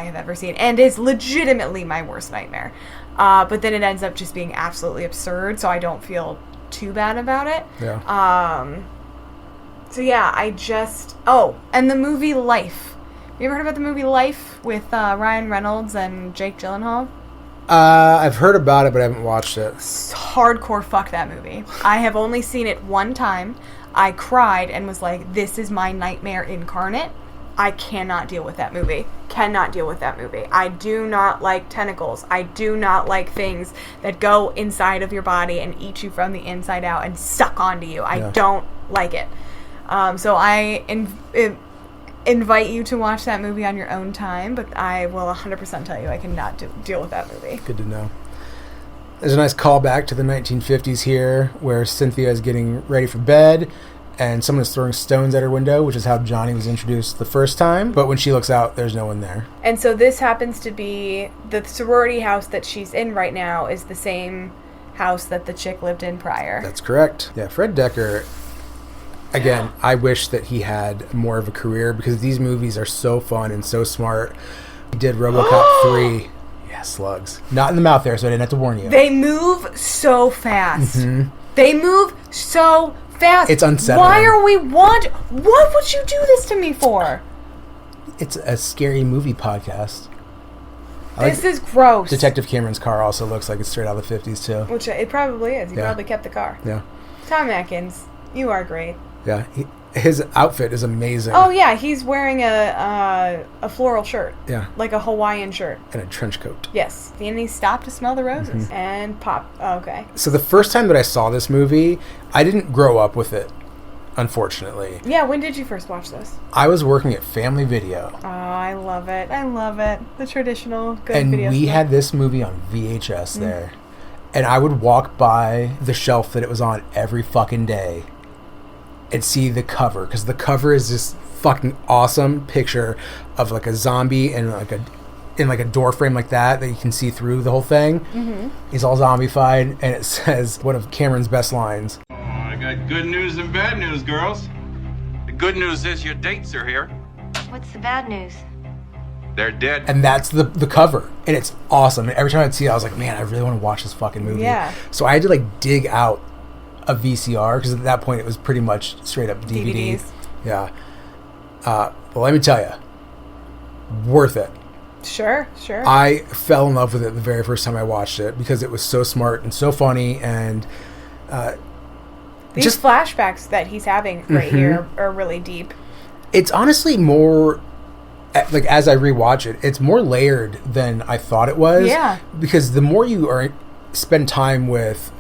have ever seen, and is legitimately my worst nightmare. But then it ends up just being absolutely absurd, so I don't feel too bad about it. Yeah. So yeah, and the movie Life. You ever heard about the movie Life with Ryan Reynolds and Jake Gyllenhaal? I've heard about it, but I haven't watched it. Hardcore fuck that movie. I have only seen it one time. I cried and was like, this is my nightmare incarnate. I cannot deal with that movie. Cannot deal with that movie. I do not like tentacles. I do not like things that go inside of your body and eat you from the inside out and suck onto you. I don't like it. So I invite you to watch that movie on your own time, but I will 100% tell you I cannot deal with that movie. Good to know. There's a nice callback to the 1950s here, where Cynthia is getting ready for bed, and someone is throwing stones at her window, which is how Johnny was introduced the first time. But when she looks out, there's no one there. And so this happens to be the sorority house that she's in right now is the same house that the chick lived in prior. That's correct. Yeah, Fred Dekker, again, I wish that he had more of a career, because these movies are so fun and so smart. He did RoboCop 3. Yeah, slugs. Not in the mouth there, so I didn't have to warn you. They move so fast. Mm-hmm. They move so fast. It's unsettling. What would you do this to me for? It's a scary movie podcast. This is gross. Detective Cameron's car also looks like it's straight out of the 50s, too. Which it probably is. He probably kept the car. Yeah. Tom Atkins, you are great. Yeah. His outfit is amazing. Oh, yeah. He's wearing a floral shirt. Yeah. Like a Hawaiian shirt. And a trench coat. Yes. And he stopped to smell the roses. Mm-hmm. And pop. Oh, okay. So the first time that I saw this movie, I didn't grow up with it, unfortunately. Yeah, when did you first watch this? I was working at Family Video. Oh, I love it. I love it. The traditional good and video. And we had this movie on VHS there. And I would walk by the shelf that it was on every fucking day and see the cover, because the cover is this fucking awesome picture of like a zombie and in a door frame like that you can see through the whole thing. Mm-hmm. He's all zombified, and it says one of Cameron's best lines. Oh, I got good news and bad news, girls. The good news is your dates are here. What's the bad news? They're dead. And that's the cover, and it's awesome. And every time I'd see it, I was like, man, I really want to watch this fucking movie. Yeah. So I had to like dig out a VCR, because at that point it was pretty much straight up DVD. DVDs. Yeah. Well, let me tell you, worth it. Sure. I fell in love with it the very first time I watched it, because it was so smart and so funny, and these flashbacks that he's having right here are really deep. It's honestly more, like, as I rewatch it, it's more layered than I thought it was. Yeah. Because the more you spend time with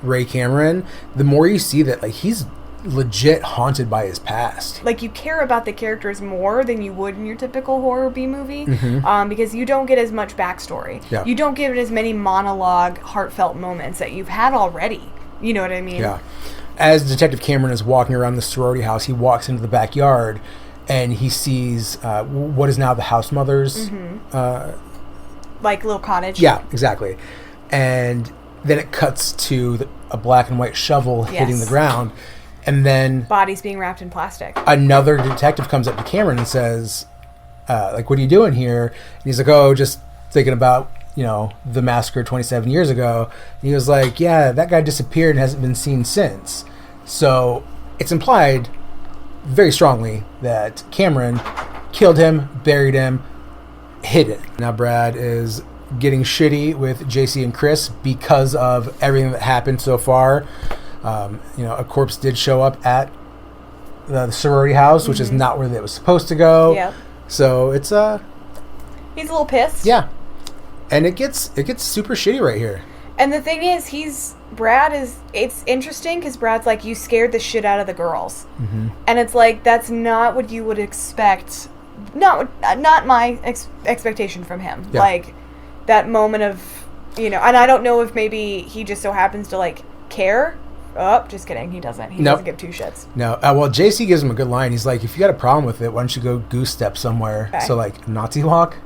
Ray Cameron, the more you see that like he's legit haunted by his past. Like, you care about the characters more than you would in your typical horror B movie, because you don't get as much backstory. Yeah. You don't get as many monologue, heartfelt moments that you've had already. You know what I mean? Yeah. As Detective Cameron is walking around the sorority house, he walks into the backyard and he sees what is now the house mother's like little cottage. Yeah, exactly. And then it cuts to a black and white shovel hitting the ground. And then bodies being wrapped in plastic. Another detective comes up to Cameron and says, like, what are you doing here? And he's like, oh, just thinking about, the massacre 27 years ago. And he was like, yeah, that guy disappeared and hasn't been seen since. So it's implied very strongly that Cameron killed him, buried him, hid it. Now Brad is getting shitty with JC and Chris because of everything that happened so far. A corpse did show up at the sorority house, which is not where it was supposed to go. Yep. So it's he's a little pissed. Yeah. And it gets super shitty right here. And the thing is, it's interesting because Brad's like, you scared the shit out of the girls. Mm-hmm. And it's like, that's not what you would expect. Not my expectation from him. Yeah. Like, that moment of, and I don't know if maybe he just so happens to, like, care. Oh, just kidding. He doesn't. He doesn't give two shits. No. Well, JC gives him a good line. He's like, if you got a problem with it, why don't you go goose step somewhere? Okay. So, like, Nazi walk.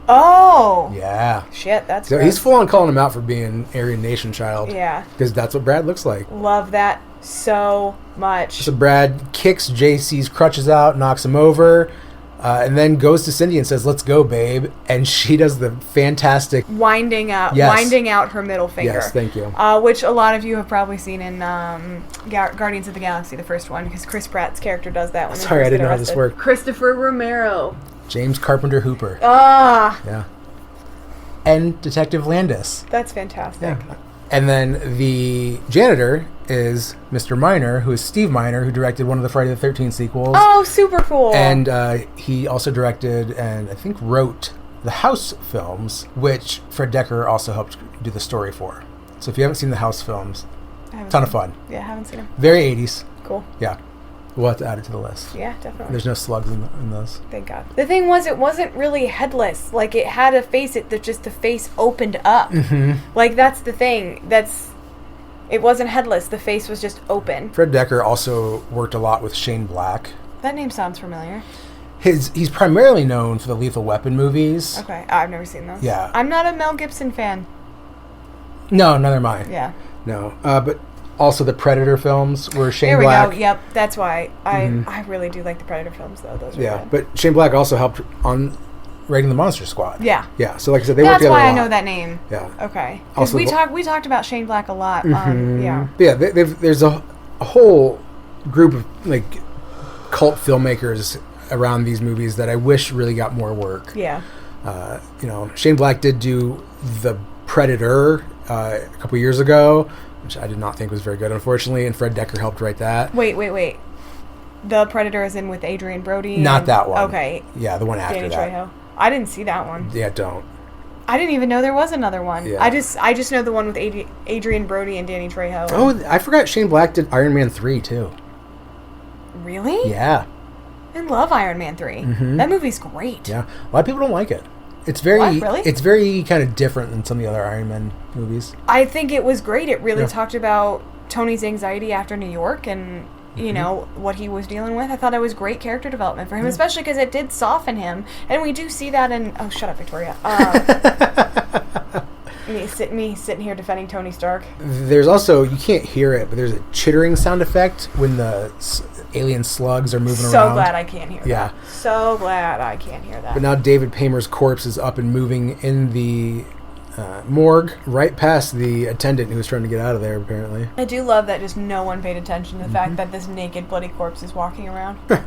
Oh. Yeah. Shit, that's so gross. He's full on calling him out for being Aryan Nation child. Yeah. Because that's what Brad looks like. Love that so much. So Brad kicks JC's crutches out, knocks him over. And then goes to Cindy and says, "Let's go, babe." And she does the fantastic winding out her middle finger. Yes, thank you. Which a lot of you have probably seen in Guardians of the Galaxy, the first one, because Chris Pratt's character does that. When Sorry, I didn't know how this worked. Christopher Romero. James Carpenter Hooper. Yeah. And Detective Landis. That's fantastic. Yeah. And then the janitor is Mr. Miner, who is Steve Miner, who directed one of the Friday the 13th sequels. Oh, super cool. And he also directed and I think wrote the House films, which Fred Dekker also helped do the story for. So if you haven't seen the House films, ton of fun. Yeah, I haven't seen them. Very 80s. Cool. Yeah. We'll have to add it to the list. Yeah, definitely. There's no slugs in those. Thank God. The thing was, it wasn't really headless. Like, it had a face, the face opened up. Mm-hmm. Like, that's the thing. It wasn't headless. The face was just open. Fred Dekker also worked a lot with Shane Black. That name sounds familiar. He's primarily known for the Lethal Weapon movies. Okay, I've never seen those. Yeah. I'm not a Mel Gibson fan. No, neither am I. Yeah. No, but also the Predator films were Shane There we Black. go. Yep, that's why. I really do like the Predator films, though. Those were good. But Shane Black also helped on writing the Monster Squad. Yeah. Yeah, so like I said, they worked together a lot. That's why I know that name. Yeah. Okay. Because we talked about Shane Black a lot. Yeah. Yeah, there's a whole group of like cult filmmakers around these movies that I wish really got more work. Yeah. Shane Black did do The Predator a couple years ago, which I did not think was very good, unfortunately, and Fred Dekker helped write that. Wait. The Predator is in with Adrian Brody? Not that one. Okay. Yeah, the one after Danny that. Trejo. I didn't see that one. Yeah, don't. I didn't even know there was another one. Yeah. I just know the one with Adrian Brody and Danny Trejo. Oh, I forgot Shane Black did Iron Man 3, too. Really? Yeah. I love Iron Man 3. Mm-hmm. That movie's great. Yeah. A lot of people don't like it. It's very Really? It's very kind of different than some of the other Iron Man movies. I think it was great. It really talked about Tony's anxiety after New York and, what he was dealing with. I thought it was great character development for him, especially because it did soften him. And we do see that in... Oh, shut up, Victoria. Me sitting here defending Tony Stark. There's also, you can't hear it, but there's a chittering sound effect when the alien slugs are moving around. So glad I can't hear that. Yeah. So glad I can't hear that. But now David Paymer's corpse is up and moving in the morgue, right past the attendant who was trying to get out of there, apparently. I do love that just no one paid attention to the fact that this naked, bloody corpse is walking around. That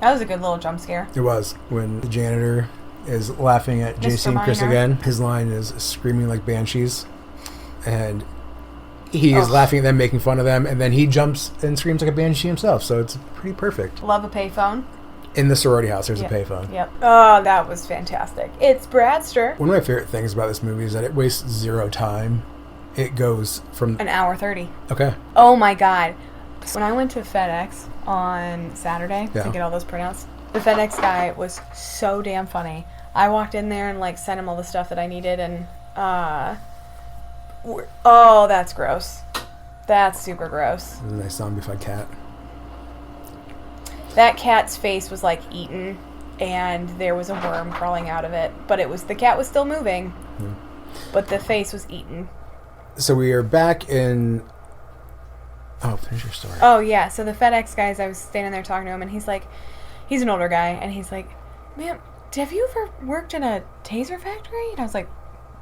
was a good little jump scare. It was. When the janitor is laughing at JC and Chris Miner. again, his line is screaming like banshees. And he is laughing at them, making fun of them, and then he jumps and screams like a banshee himself, so it's pretty perfect. Love a payphone. In the sorority house, there's a payphone. Yep. Oh, that was fantastic. It's Bradster. One of my favorite things about this movie is that it wastes zero time. It goes from... An hour 30. Okay. Oh, my God. When I went to FedEx on Saturday to get all those printouts, the FedEx guy was so damn funny. I walked in there and, sent him all the stuff that I needed, and, oh, that's gross. That's super gross. A nice zombified cat. That cat's face was eaten, and there was a worm crawling out of it. But the cat was still moving, but the face was eaten. So we are back in... Oh, finish your story. Oh, yeah. So the FedEx guys, I was standing there talking to him, and he's an older guy, and he's like, "Ma'am, have you ever worked in a taser factory?" And I was like,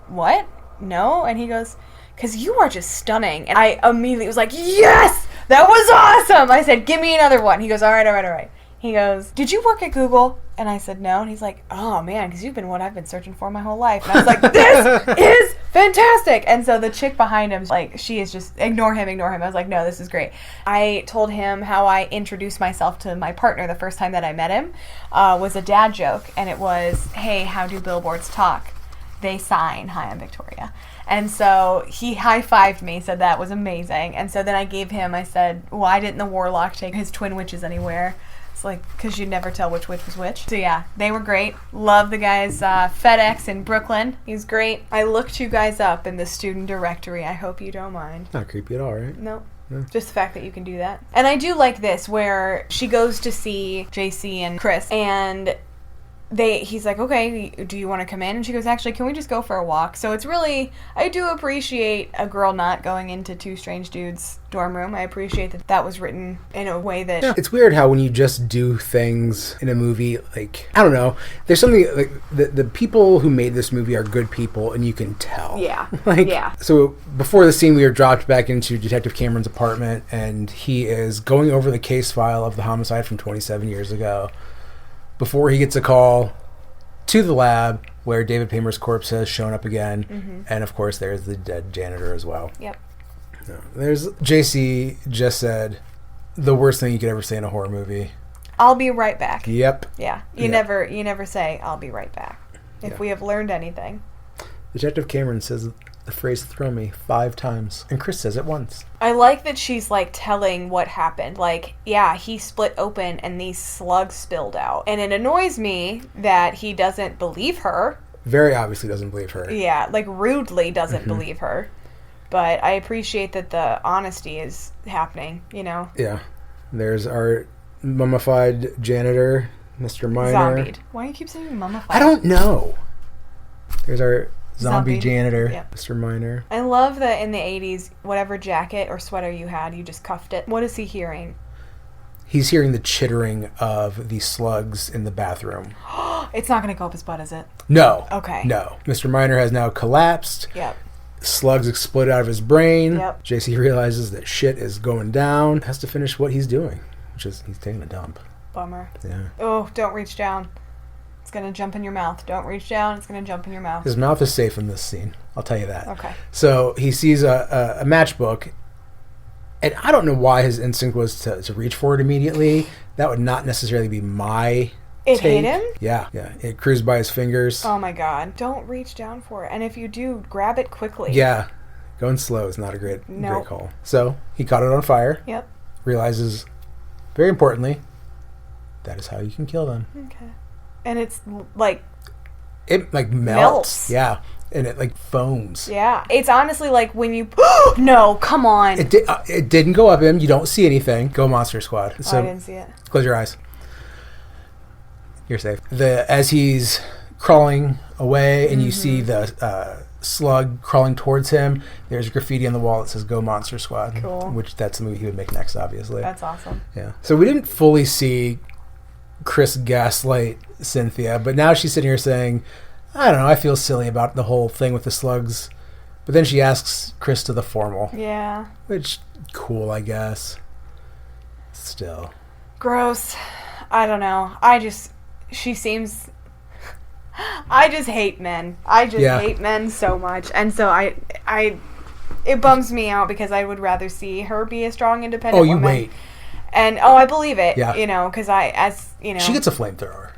"What? No." And he goes, "'Cause you are just stunning." And I immediately was like, "Yes! That was awesome!" I said, "Give me another one." He goes, all right. He goes, "Did you work at Google?" And I said, "No." And he's like, "Oh, man, because you've been what I've been searching for my whole life." And I was like, "This is fantastic!" And so the chick behind him, she is just, ignore him. I was like, "No, this is great." I told him how I introduced myself to my partner the first time that I met him was a dad joke. And it was, "Hey, how do billboards talk? They sign, 'Hi, I'm Victoria.'" And so he high-fived me, said that was amazing. And so then I said, "Why didn't the warlock take his twin witches anywhere?" It's because you'd never tell which witch was which. So yeah, they were great. Love the guys, FedEx in Brooklyn. He's great. I looked you guys up in the student directory. I hope you don't mind. Not creepy at all, right? No. Just the fact that you can do that. And I do like this, where she goes to see JC and Chris, and he's like, okay, do you want to come in? And she goes, actually, can we just go for a walk? So it's really, I do appreciate a girl not going into two strange dudes' dorm room. I appreciate that was written in a way that... Yeah. It's weird how when you just do things in a movie, like, I don't know, there's something, like, the people who made this movie are good people, and you can tell. Yeah. Like, yeah. So before the scene, we were dropped back into Detective Cameron's apartment, and he is going over the case file of the homicide from 27 years ago. Before he gets a call to the lab where David Paymer's corpse has shown up again. Mm-hmm. And, of course, there's the dead janitor as well. Yep. There's JC just said the worst thing you could ever say in a horror movie. I'll be right back. Yep. Yeah. You never say, I'll be right back. If we have learned anything. Detective Cameron says the phrase "throw me" 5 times. And Chris says it once. I like that she's, like, telling what happened. Like, yeah, he split open and these slugs spilled out. And it annoys me that he doesn't believe her. Very obviously doesn't believe her. Yeah, like, rudely doesn't believe her. But I appreciate that the honesty is happening, you know? Yeah. There's our mummified janitor, Mr. Miner. Zombied. Why do you keep saying mummified? I don't know. There's our zombie janitor, yep. Mr. Miner. I love that in the 80s, whatever jacket or sweater you had, you just cuffed it. What is he hearing? He's hearing the chittering of the slugs in the bathroom. It's not going to go up his butt, is it? No. Okay. No. Mr. Miner has now collapsed. Yep. Slugs explode out of his brain. Yep. JC realizes that shit is going down. Has to finish what he's doing, which is he's taking a dump. Bummer. Yeah. Oh, don't reach down. It's going to jump in your mouth. Don't reach down. It's going to jump in your mouth. His mouth is safe in this scene. I'll tell you that. Okay. So he sees a matchbook, and I don't know why his instinct was to reach for it immediately. That would not necessarily be my It take. hit him? Yeah. It cruised by his fingers. Oh my god. Don't reach down for it. And if you do, grab it quickly. Yeah. Going slow is not a great call. So he caught it on fire. Yep. Realizes, very importantly, that is how you can kill them. Okay. And it's like... It like melts. Yeah. And it like foams. Yeah. It's honestly like when you... No, come on. It didn't go up him. You don't see anything. Go Monster Squad. So I didn't see it. Close your eyes. You're safe. As he's crawling away and you see the slug crawling towards him, there's graffiti on the wall that says "Go Monster Squad." Cool. Which that's the movie he would make next, obviously. That's awesome. Yeah. So we didn't fully see Chris gaslight Cynthia, but now she's sitting here saying, I don't know, I feel silly about the whole thing with the slugs. But then she asks Chris to the formal. Yeah. Which, cool, I guess. Still. Gross. I don't know. She seems... I just hate men. I just hate men so much. And so it bums me out because I would rather see her be a strong, independent woman. Wait. And, I believe it. Yeah. You know, because She gets a flamethrower.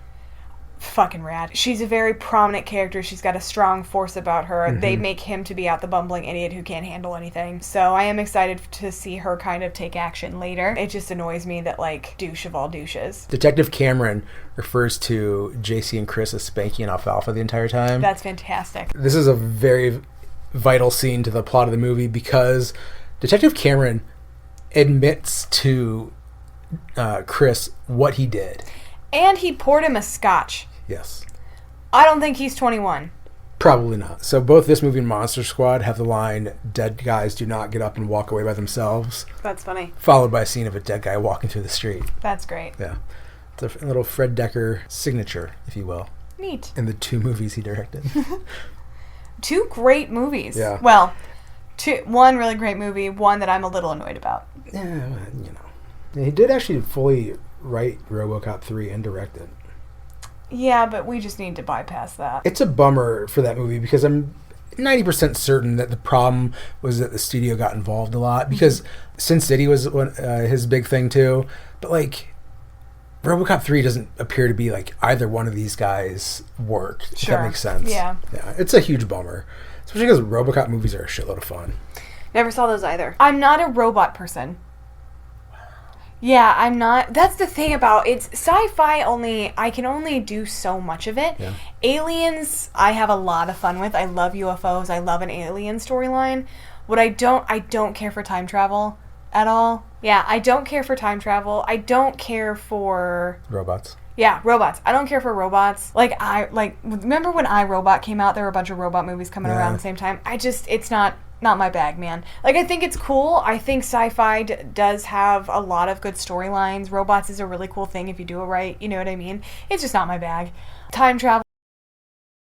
Fucking rad. She's a very prominent character. She's got a strong force about her. Mm-hmm. They make him to be out the bumbling idiot who can't handle anything. So I am excited to see her kind of take action later. It just annoys me that, like, douche of all douches. Detective Cameron refers to JC and Chris as Spanky and Alfalfa the entire time. That's fantastic. This is a very vital scene to the plot of the movie because Detective Cameron admits to Chris what he did. And he poured him a scotch. Yes. I don't think he's 21. Probably not. So both this movie and Monster Squad have the line, dead guys do not get up and walk away by themselves. That's funny. Followed by a scene of a dead guy walking through the street. That's great. Yeah. It's a little Fred Dekker signature, if you will. Neat. In the 2 movies he directed. 2 great movies. Yeah. Well, 1 really great movie, 1 that I'm a little annoyed about. Yeah, you know. He did actually fully write RoboCop 3 and direct it. Yeah, but we just need to bypass that. It's a bummer for that movie because I'm 90% certain that the problem was that the studio got involved a lot because Sin City was his big thing too. But like, RoboCop 3 doesn't appear to be like either one of these guys worked. Sure. If that makes sense. Yeah. Yeah. It's a huge bummer. Especially because RoboCop movies are a shitload of fun. Never saw those either. I'm not a robot person. Yeah, I'm not. That's the thing about it's sci-fi only. I can only do so much of it. Yeah. Aliens, I have a lot of fun with. I love UFOs. I love an alien storyline. What I don't care for time travel at all. Yeah, I don't care for time travel. I don't care for Robots. Yeah, robots. I don't care for robots. Like, remember when iRobot came out? There were a bunch of robot movies coming around the same time. It's not my bag, man. Like, I think it's cool. I think sci-fi does have a lot of good storylines. Robots is a really cool thing if you do it right. You know what I mean? It's just not my bag. Time travel